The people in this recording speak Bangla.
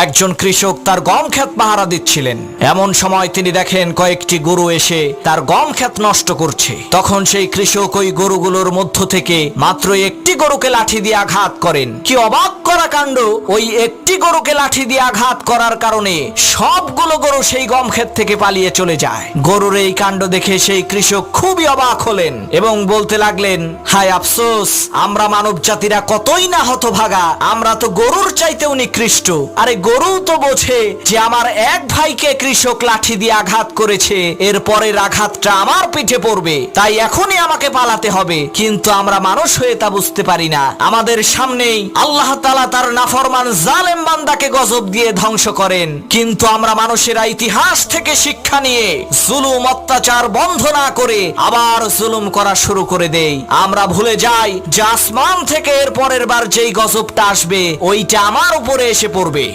একজন কৃষক তার গম ক্ষেত পাহারা দিচ্ছিলেন। এমন সময় তিনি দেখেন কয়েকটি গরু এসে তার গম ক্ষেত নষ্ট করছে। তখন সেই কৃষক ওই গরুগুলোর মধ্য থেকে মাত্র একটি গরুকে লাঠি দিয়ে আঘাত করেন। কি অবাক করা কাণ্ড! ওই একটি গরুকে লাঠি দিয়ে আঘাত করার কারণে সবগুলো গরু সেই গম ক্ষেত থেকে পালিয়ে চলে যায়। গরুর এই কাণ্ড দেখে সেই কৃষক খুবই অবাক হলেন এবং বলতে লাগলেন, হায় আফসোস, আমরা মানব জাতিরা কতই না হতভাগা, আমরা তো গরুর চাইতেও নিকৃষ্ট। আরে গরু তো বোঝে যে আমার এক ভাইকে কৃষক লাঠি দিয়ে আঘাত করেছে, এর পরের আঘাতটা আমার পিঠে পড়বে, তাই এখনই আমাকে পালাতে হবে। কিন্তু আমরা মানুষ হয়ে তা বুঝতে পারি না। আমাদের সামনেই আল্লাহ তাআলা তার নাফরমান জালেম বান্দাকে গজব দিয়ে ধ্বংস করেন, কিন্তু আমরা মানুষেরা ইতিহাস থেকে শিক্ষা নিয়ে জুলুম অত্যাচার বন্ধ না করে আবার জুলুম করা শুরু করে দেই। আমরা ভুলে যাই যে আসমান থেকে এর পরের বার যেই গজবটা আসবে ওইটা আমার উপরে এসে পড়বে।